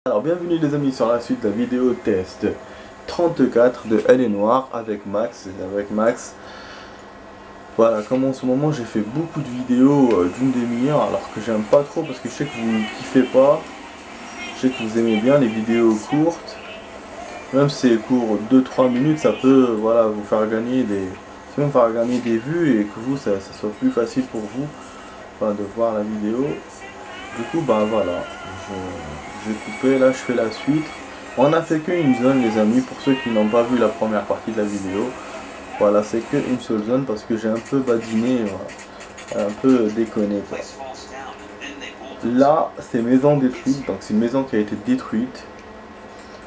Alors bienvenue les amis sur la suite de la vidéo test 34 de Elle est Noire avec Max. Voilà, comme en ce moment j'ai fait beaucoup de vidéos d'une demi-heure alors que j'aime pas trop parce que je sais que vous ne kiffez pas. Je sais que vous aimez bien les vidéos courtes. Même si c'est court 2-3 minutes, ça peut voilà, vous faire gagner des vues et que vous ça soit plus facile pour vous de voir la vidéo. Du coup voilà, j'ai coupé, là je fais la suite. On a fait qu'une zone les amis, pour ceux qui n'ont pas vu la première partie de la vidéo. Voilà, c'est qu'une seule zone parce que j'ai un peu badiné, voilà, un peu déconné quoi. Là c'est maison détruite, donc c'est une maison qui a été détruite.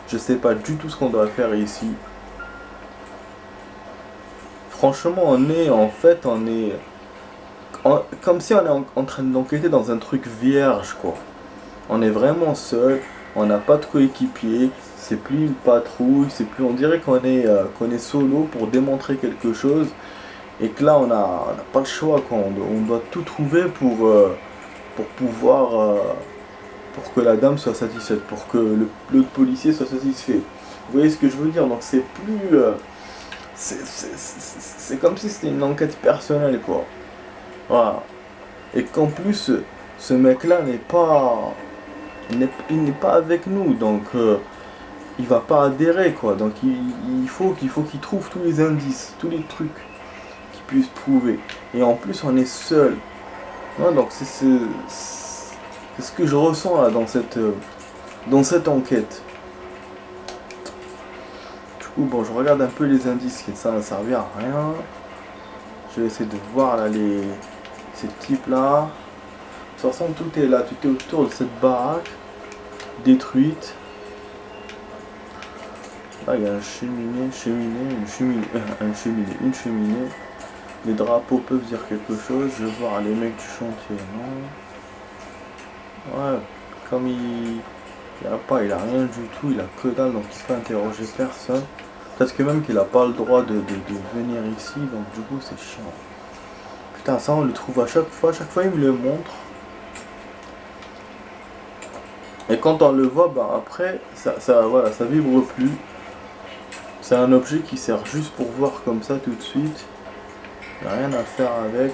Je sais pas du tout ce qu'on doit faire ici. Franchement on est comme si on est en train d'enquêter dans un truc vierge quoi. On est vraiment seul, on n'a pas de coéquipier, c'est plus une patrouille, c'est plus, on dirait qu'on est solo pour démontrer quelque chose et que là on n'a pas le choix quoi. On doit tout trouver pour pouvoir pour que la dame soit satisfaite, pour que le policier soit satisfait. Vous voyez ce que je veux dire? Donc c'est plus c'est comme si c'était une enquête personnelle quoi. Voilà. Et qu'en plus ce mec là il n'est pas avec nous, donc il va pas adhérer quoi. Donc il faut qu'il trouve tous les indices, tous les trucs qu'il puisse prouver. Et en plus on est seul. Ouais, donc c'est ce que je ressens là dans cette enquête. Du coup bon, je regarde un peu les indices, ça ne servait à rien. Je vais essayer de voir là ces types là. De toute façon tout est là, tout est autour de cette baraque détruite. Là il y a une cheminée. Les drapeaux peuvent dire quelque chose. Je vais voir les mecs du chantier, non. Ouais, comme il a rien du tout, il a que dalle, donc il peut interroger personne. Peut-être que même qu'il a pas le droit de venir ici, donc du coup c'est chiant. Putain, ça on le trouve à chaque fois il me le montre. Et quand on le voit, après, voilà, ça vibre plus. C'est un objet qui sert juste pour voir comme ça tout de suite. Il n'y a rien à faire avec.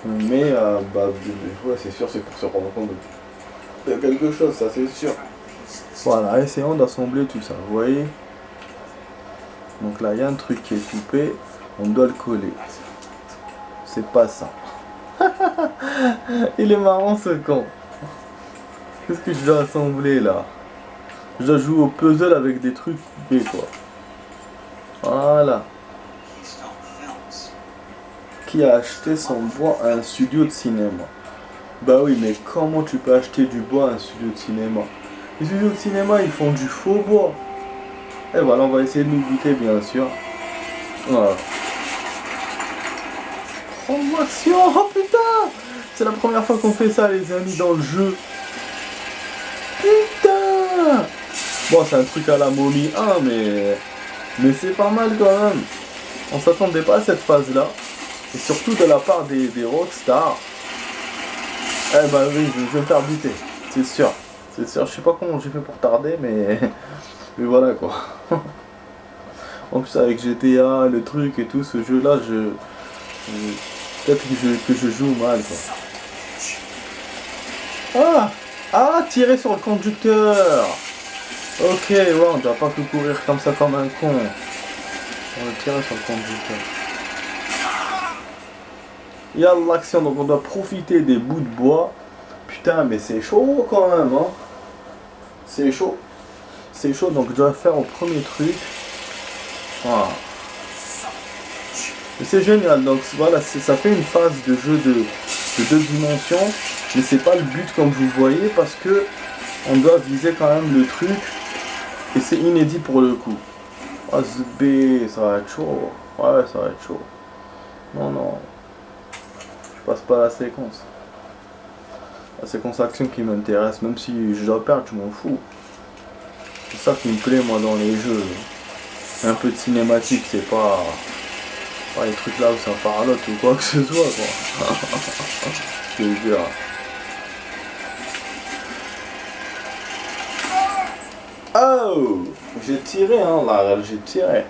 Mais ouais, c'est sûr, c'est pour se rendre compte de quelque chose, ça c'est sûr. Voilà, essayons d'assembler tout ça, vous voyez. Donc là, il y a un truc qui est coupé, on doit le coller. C'est pas ça. Il est marrant ce con. Qu'est-ce que je dois assembler là? Je dois jouer au puzzle avec des trucs coupés quoi. Voilà. Qui a acheté son bois à un studio de cinéma? Bah oui, mais comment tu peux acheter du bois à un studio de cinéma? Les studios de cinéma, ils font du faux bois. Et voilà, on va essayer de nous goûter, bien sûr. Voilà. Oh, action! Oh putain! C'est la première fois qu'on fait ça, les amis, dans le jeu. Putain! Bon, c'est un truc à la Momie 1, mais c'est pas mal quand même. On s'attendait pas à cette phase-là. Et surtout de la part des rockstars. Eh ben oui, je vais me faire buter, c'est sûr. C'est sûr, je sais pas comment j'ai fait pour tarder, mais voilà quoi. En plus avec GTA, le truc et tout, ce jeu là, peut-être que je joue mal quoi. Tirer sur le conducteur. Ok, ouais, on doit pas que courir comme ça comme un con. On va tirer sur le conducteur. Il y a l'action, donc on doit profiter des bouts de bois. Putain, mais c'est chaud quand même, hein. C'est chaud. C'est chaud, donc je dois faire au premier truc. Voilà. Et c'est génial, donc voilà, ça fait une phase de jeu de 2 dimensions. Mais c'est pas le but comme vous voyez, parce que on doit viser quand même le truc. Et c'est inédit pour le coup. Ah, zb, ça va être chaud. Ouais, ça va être chaud. Non. Je passe pas à la séquence. La séquence action qui m'intéresse, même si je dois perdre, je m'en fous. C'est ça qui me plaît moi dans les jeux. Un peu de cinématique, c'est pas les trucs là où ça parlote ou quoi que ce soit quoi. Je te jure. Oh, j'ai tiré, hein, là, j'ai tiré.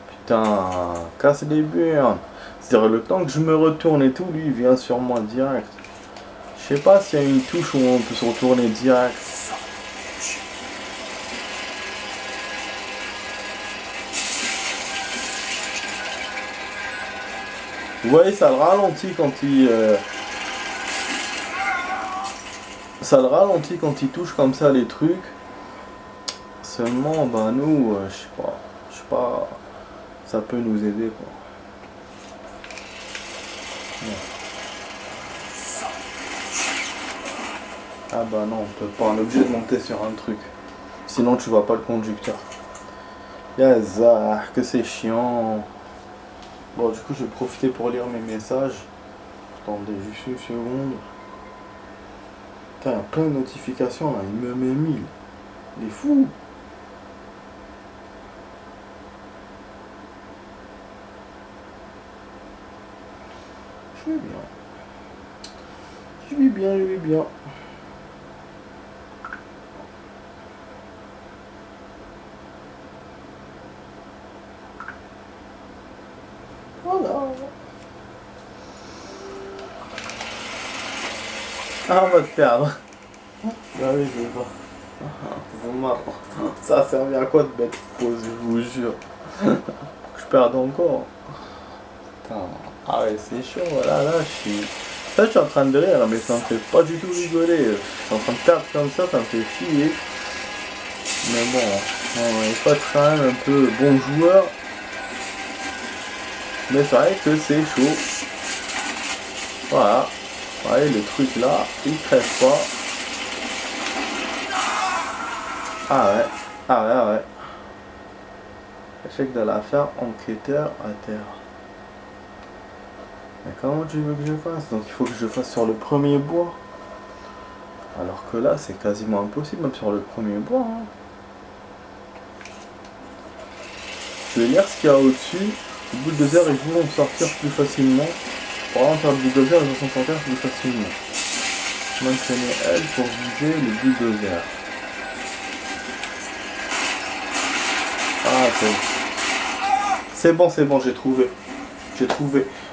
Putain, casse les burnes. C'est-à-dire, le temps que je me retourne et tout, lui, il vient sur moi direct. Je sais pas s'il y a une touche où on peut se retourner direct. Vous voyez, ça le ralentit quand il... Ça le ralentit quand il touche comme ça les trucs. Seulement, ben nous, je sais pas, ça peut nous aider quoi. Ouais. Ah bah non, on peut pas, on est obligé de monter sur un truc. Sinon tu vois pas le conducteur. Yazar, que c'est chiant. Bon, du coup, je vais profiter pour lire mes messages. Attendez juste une seconde. Putain, il y a plein de notifications là, il me met 1000. Il est fou. Je vais bien. Je vais bien, je vais bien. Voilà. Ah, on va te perdre. Ah oui, je vois. Vous marrant. Ça a servi à quoi de bête pause, je vous jure. Je perds encore. Putain. Ah ouais, c'est chaud. Là, je suis... Là, je suis en train de rire, mais ça me fait pas du tout rigoler. Je suis en train de perdre comme ça me fait chier. Mais bon, il faut être quand même un peu bon joueur. Mais c'est vrai que c'est chaud. Voilà. Vous voyez, le truc là, il crève pas. Ah ouais, ah ouais. Échec de l'affaire, enquêteur à terre. Mais comment tu veux que je fasse? Donc il faut que je fasse sur le premier bois. Alors que là, c'est quasiment impossible, même sur le premier bois. Hein. Je vais lire ce qu'il y a au-dessus. Le bulldozer, ils vont sortir plus facilement. Pour rentrer le bulldozer, ils vont s'en sortir plus facilement. Maintenez L pour viser le bulldozer. Ah, c'est bon, j'ai trouvé.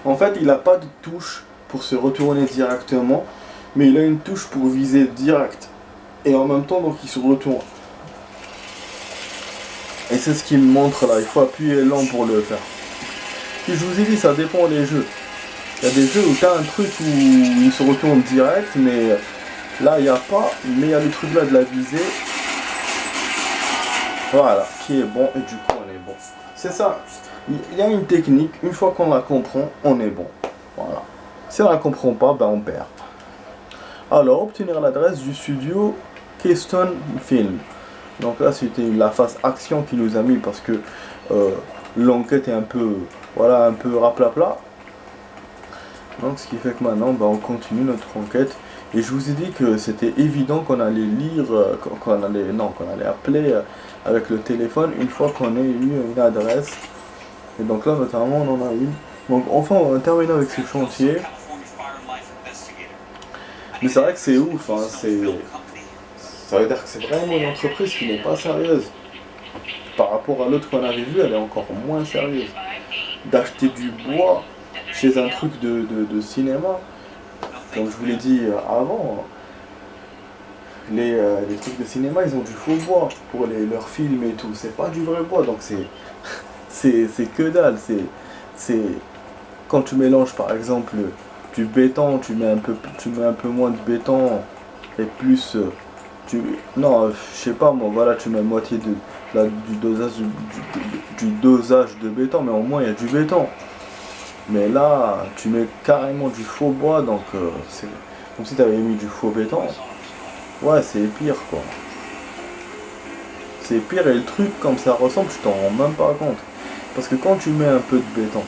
En fait, il n'a pas de touche pour se retourner directement, mais il a une touche pour viser direct. Et en même temps, donc il se retourne. Et c'est ce qu'il me montre là, il faut appuyer lent pour le faire. Puis je vous ai dit, ça dépend des jeux. Il y a des jeux où tu as un truc où il se retourne direct, mais là il n'y a pas, mais il y a le truc là de la visée. Voilà, qui est bon, et du coup on est bon. C'est ça, il y a une technique, une fois qu'on la comprend, on est bon. Voilà. Si on la comprend pas, ben on perd. Alors, obtenir l'adresse du studio Keystone Film. Donc là, c'était la phase action qui nous a mis parce que l'enquête est un peu, voilà, un peu raplapla. Donc ce qui fait que maintenant, ben, on continue notre enquête. Et je vous ai dit que c'était évident qu'on allait lire, qu'on allait appeler avec le téléphone une fois qu'on ait eu une adresse. Et donc là, notamment, on en a une. Donc enfin, on va terminer avec ce chantier. Mais c'est vrai que c'est ouf, hein, ça veut dire que c'est vraiment une entreprise qui n'est pas sérieuse. Par rapport à l'autre qu'on avait vu, elle est encore moins sérieuse. D'acheter du bois chez un truc de cinéma, comme je vous l'ai dit avant, les trucs de cinéma, ils ont du faux bois pour leurs films et tout. C'est pas du vrai bois, donc c'est que dalle. C'est quand tu mélanges par exemple du béton, tu mets un peu moins de béton et plus non, je sais pas moi, voilà, tu mets moitié du dosage de béton, mais au moins il y a du béton. Mais là, tu mets carrément du faux bois, donc c'est comme si tu avais mis du faux béton. Ouais, c'est pire quoi. C'est pire, et le truc comme ça ressemble, tu t'en rends même pas compte. Parce que quand tu mets un peu de béton,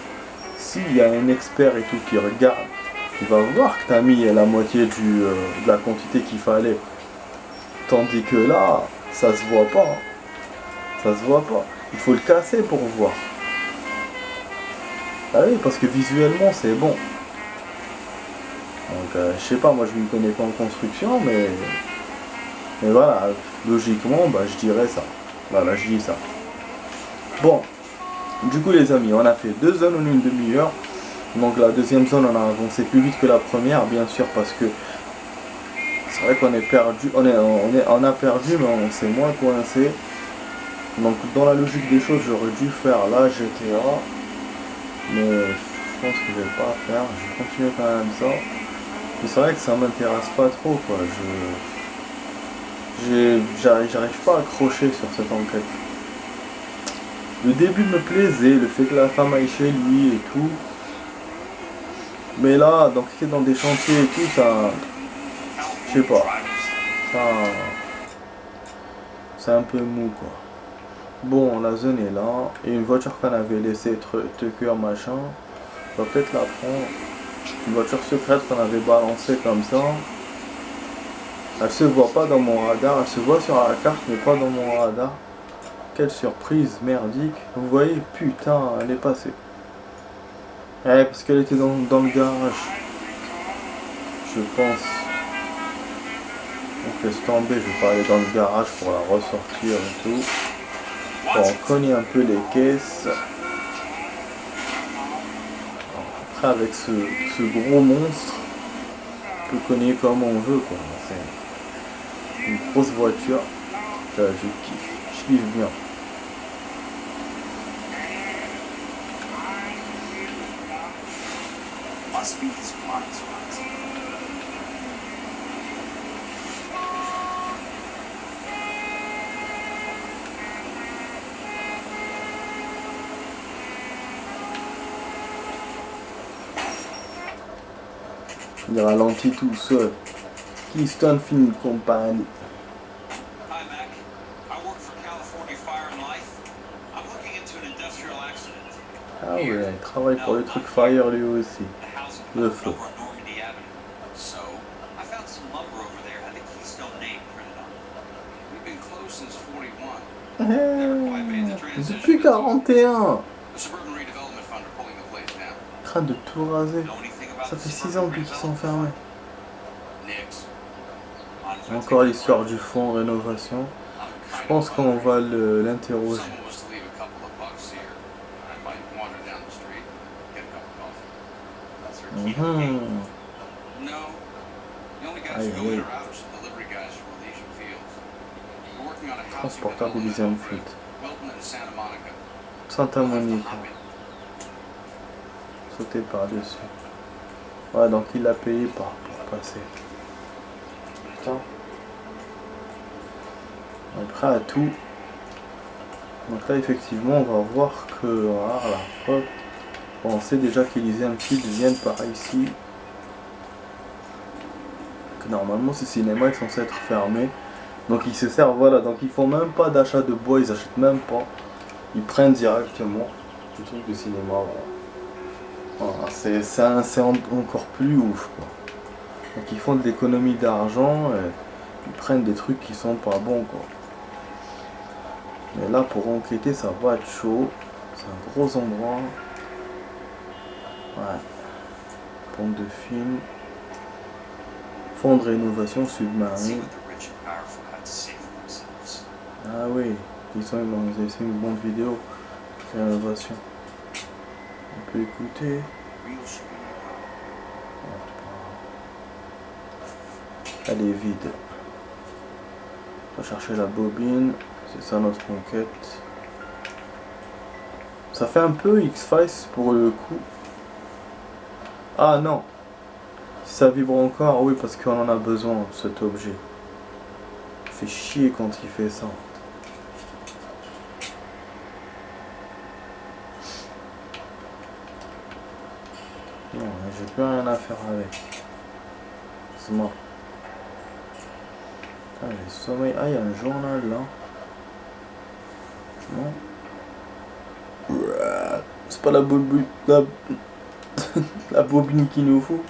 s'il y a un expert et tout qui regarde, il va voir que tu as mis la moitié de la quantité qu'il fallait. Tandis que là, ça se voit pas. Ça se voit pas. Il faut le casser pour voir. Ah oui, parce que visuellement, c'est bon. Donc, je sais pas, moi je ne m'y connais pas en construction, mais Mais voilà, logiquement, bah, je dirais ça. Voilà, je dis ça. Bon, du coup les amis, on a fait 2 zones en une demi-heure. Donc la deuxième zone, on a avancé plus vite que la première, bien sûr, parce que c'est vrai qu'on est perdu, on a perdu, mais on s'est moins coincé. Donc dans la logique des choses, j'aurais dû faire la GTA, mais je pense que je vais pas faire. Je vais continuer quand même ça. Mais c'est vrai que ça m'intéresse pas trop, quoi. J'arrive pas à accrocher sur cette enquête. Le début me plaisait, le fait que la femme aille chez lui et tout. Mais là, donc dans des chantiers et tout, ça, je sais pas, ça, c'est un peu mou, quoi. Bon, la zone est là, et une voiture qu'on avait laissée Tucker machin, on va peut-être la prendre. Une voiture secrète qu'on avait balancée comme ça. Elle se voit pas dans mon radar, elle se voit sur la carte mais pas dans mon radar. Quelle surprise merdique. Vous voyez, putain, elle est passée. Ouais, parce qu'elle était dans le garage. Je pense. Donc laisse tomber, je vais pas aller dans le garage pour la ressortir et tout. Bon, on connaît un peu les caisses. Après avec ce gros monstre, on peut connaître comme on veut, quoi. C'est une grosse voiture. Je kiffe bien. Il ralentit tout seul. Keystone Film Company. Ah ouais, il travaille pour le truc Fire lui aussi. Le feu. Depuis 41. En train de tout raser. Ça fait 6 ans depuis qu'ils sont fermés. Encore l'histoire du fonds rénovation. Je pense qu'on va l'interroger. Aïe, aïe. Transporteur division Fleet. Santa Monica. Sauter par-dessus. Ouais, donc il l'a payé pour passer. Putain. On est prêt à tout. Donc là, effectivement, on va voir que... Voilà, hop. Bon, on sait déjà qu'Elysium Field viennent par ici. Que normalement, ces cinémas sont censés être fermés. Donc ils se servent, voilà. Donc ils font même pas d'achat de bois, ils achètent même pas. Ils prennent directement du truc de cinéma, voilà. C'est encore plus ouf, quoi. Donc ils font de l'économie d'argent et ils prennent des trucs qui sont pas bons, quoi. Mais là pour enquêter ça va être chaud. C'est un gros endroit. Ouais. Pompe de film. Fonds de rénovation submarine. Ah oui, ils ont fait une bonne vidéo. Rénovation. On peut écouter. Elle est vide. On va chercher la bobine. C'est ça notre enquête. Ça fait un peu X-Files pour le coup. Ah non. Si ça vibre encore, oui, parce qu'on en a besoin de cet objet. Il fait chier quand il fait ça. Non, j'ai plus rien à faire avec. C'est mort. Ah, j'ai sommeil. Ah, il y a un journal là. Non. C'est pas la bobine, la bobine qu'il nous faut.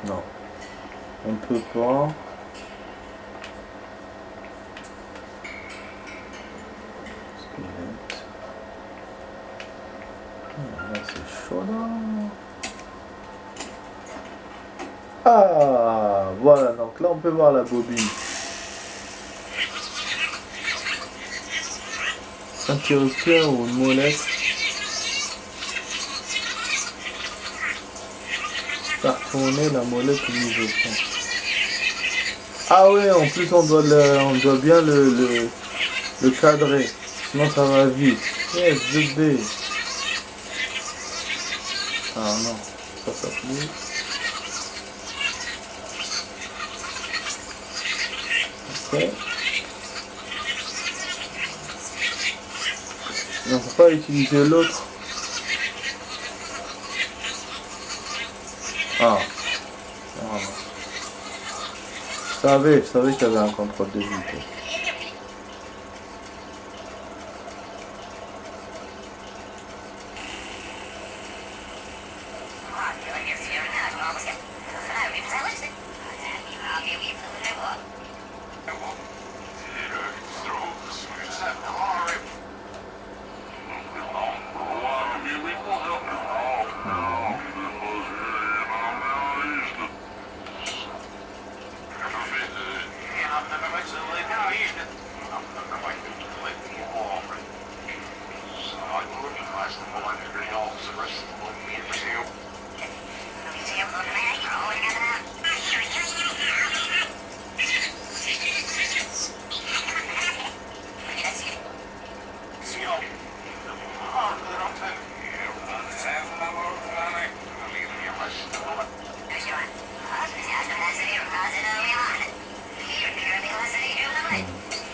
Non. On peut pas. Spilett. Là c'est chaud là. Ah voilà, donc là on peut voir la bobine. Interrupteur ou une molette. Faire tourner la molette mise au point. Ah ouais, en plus on doit bien le cadrer. Sinon ça va vite. Yes, 2D. Ah non, ça plus. Ok. Et on peut pas utiliser l'autre. Ah. Voilà. Je savais qu'il y avait un contrôle de vitesse.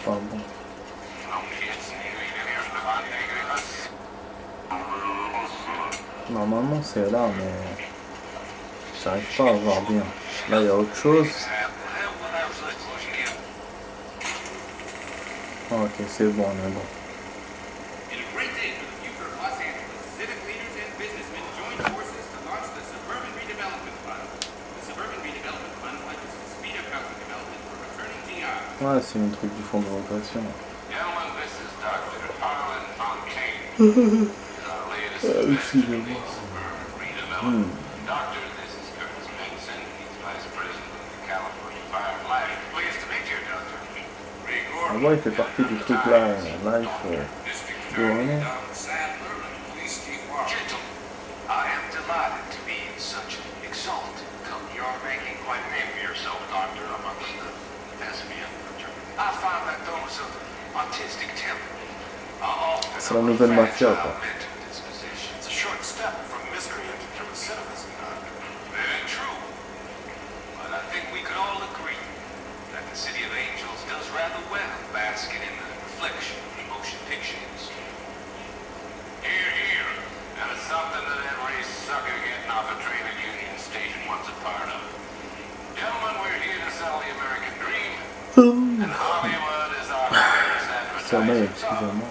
Pas bon. Normalement c'est là, mais j'arrive pas à voir bien. Là il y a autre chose. Ok, c'est bon, on est bon. Ouais, c'est un truc du fond de rotation. Excusez-moi. Moi, il fait partie du truc là, live de René. C'est la nouvelle mafia, quoi. Sommeil, excusez-moi.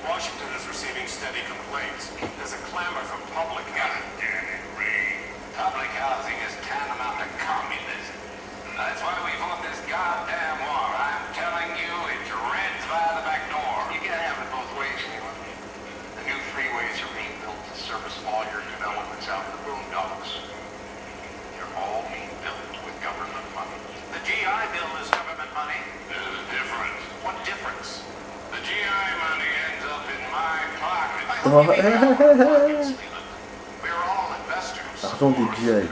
Washington is receiving steady complaints. There's a clamor from public. God damn it, Ray. Public housing is tantamount to communism. That's why we fought this goddamn war. I'm telling you, it's Reds via the back door. You can't have it both ways, Leland. The new freeways are being built to service all your developments out in the boondocks. They're all being built with government money. The GI Bill is government money. There's a difference. What difference? The GI money ends up in my pocket. We're all investors. Argent des GI.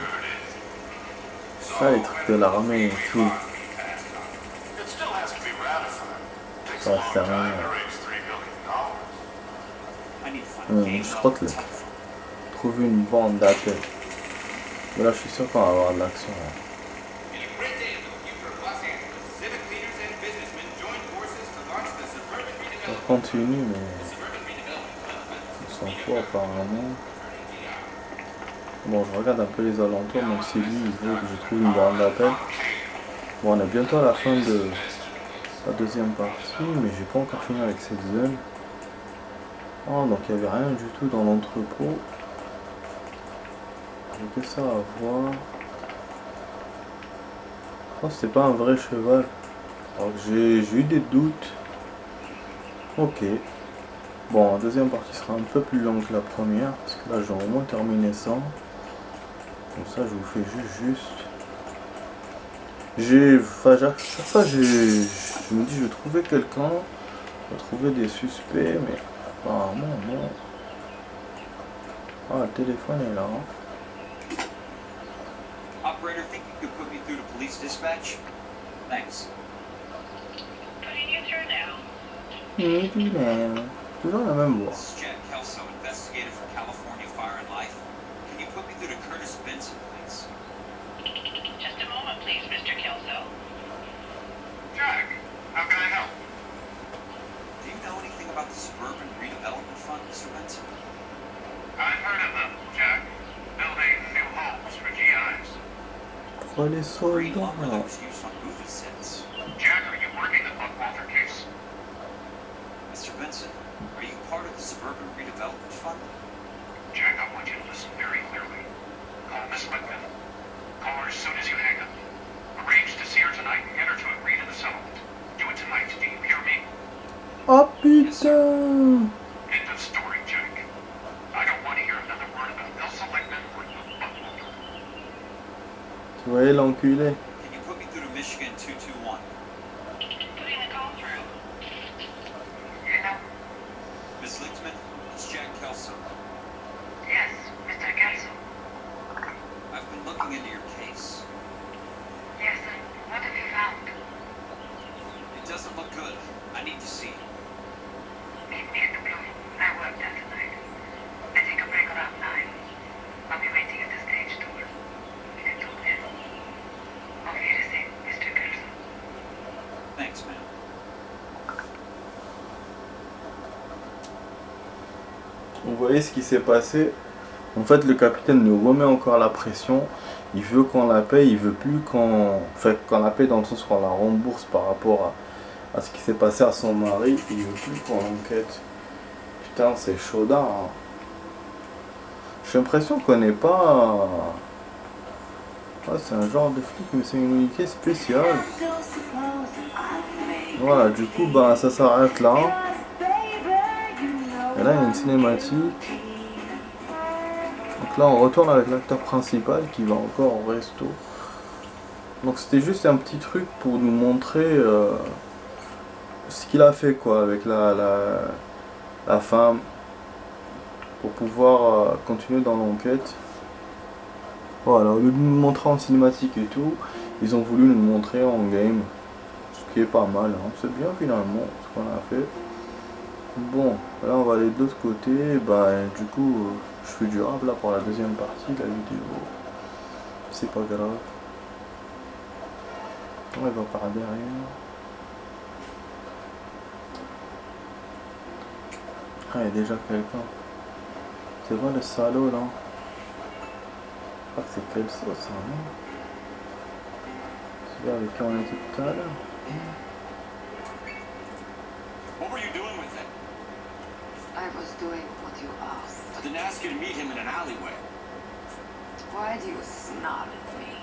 Ça, les trucs de l'armée et tout. It still has to be ratified. Takes Ça a va long faire time rien. to raise $3 billion. Je crois que trouver une bande d'appel. Mais là, je suis sûr qu'on va avoir de l'action. On continue, mais on s'en fout apparemment. Bon, je regarde un peu les alentours, même si lui, il veut que je trouve une bande d'appel. Bon, on est bientôt à la fin de la deuxième partie, mais j'ai pas encore fini avec cette zone. Oh, donc il n'y avait rien du tout dans l'entrepôt. J'ai que ça à voir. pense que c'était pas un vrai cheval. Alors que j'ai eu des doutes. Ok. Bon, la deuxième partie sera un peu plus longue que la première, parce que là j'ai au moins terminé ça. Comme ça je vous fais juste. Chaque fois je me dis je vais trouver quelqu'un, je vais trouver des suspects, mais apparemment non. Ah, le téléphone est là. Operator, think you could put me through to police dispatch? Thanks. Putting you through now. Toujours la même voix. This is Jack Kelso, investigator for California Fire and Life. Can you put me through to Curtis Benson, please? Just a moment, please, Mr. Kelso. Jack, how can I help? Do you know anything about the Suburban Redevelopment Fund, Mr. Benson? I've heard of them, Jack. Building new homes for GIs. Pour les Green lumber that soldats. was used on movie sets. Jack, are you working the Buckwalter case? Mr. Benson, are you part of the Suburban Redevelopment Fund? Jack, I want you to listen very clearly. Call Miss Lippman. Call her as soon as you hang up. Arrange to see her tonight and get her to agree to the settlement. Do it tonight, do you hear me? Oh putain! End of story, Jack. I don't want to hear another word about Elsa Lippman or you Buckwalter. Tu voyais l'enculé? Can you put me through to Michigan 221? Putting the call through. You know? Miss Lichtman, it's Jack Kelso. Yes, Mr. Kelso. I've been looking into your case. Yes, and what have you found? It doesn't look good. I need to see it. Meet me at the Blue. I work there tonight. I take a break around 9. I'll be waiting at the stage door. Until then. Auf Wiedersehen, Mr. Kelso. Thanks, man. Vous voyez ce qui s'est passé? En fait, le capitaine nous remet encore la pression. Il veut qu'on la paye, il veut plus qu'on... Enfin, qu'on la paye dans le sens qu'on la rembourse par rapport à ce qui s'est passé à son mari. Il veut plus qu'on l'enquête. Putain, c'est chaudin. Hein. J'ai l'impression qu'on n'est pas... Ouais, c'est un genre de flic, mais c'est une unité spéciale. Voilà, du coup, bah, ça s'arrête là. Et là, il y a une cinématique. Donc là, on retourne avec l'acteur principal qui va encore au resto. Donc c'était juste un petit truc pour nous montrer ce qu'il a fait quoi avec la femme. Pour pouvoir continuer dans l'enquête. Voilà, au lieu de nous montrer en cinématique et tout, ils ont voulu nous montrer en game. Ce qui est pas mal, hein. C'est bien finalement ce qu'on a fait. Bon, là on va aller de l'autre côté, bah du coup je fais du rap là pour la deuxième partie de la vidéo. C'est pas grave. On va par derrière. Ah, il y a déjà quelqu'un. C'est vrai le salaud là. Ah, c'est quelle sauce ça, non? C'est avec qui on était tout à l'heure. What were you doing with it? I was doing what you asked. I didn't ask you to meet him in an alleyway. Why do you snarl at me?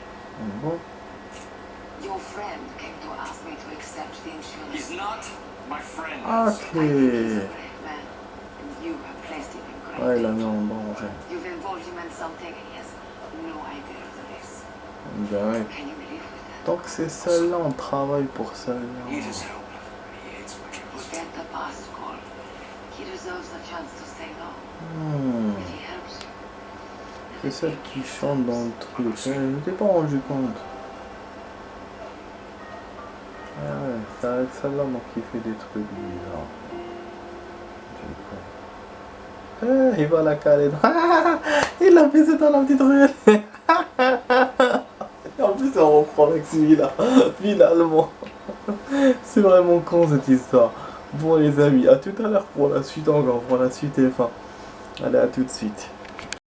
Bon. Your friend came to ask me to accept the insurance. He's not my friend. Ok. I think he's a brave man, and you have placed him in great Ouais, il a mis danger. en danger. You've involved him in something he has no idea of the risk. Ben ouais. Can you live with that? Tant que c'est celle-là, on travaille pour celle-là. He just help. He hates what you Forget the past call. He deserves a chance to say no. If he helps you. C'est celle qui chante dans le truc. Je m'étais pas rendu compte. Ah ouais, c'est avec celle-là donc il fait des trucs bizarres. Du coup. Il va la caler dans... Il l'a baisé dans la petite ruelle. Et en plus on reprend avec celui-là. Finalement. C'est vraiment con cette histoire. Bon les amis, à tout à l'heure pour la suite encore, pour la suite et fin. Allez, à tout de suite.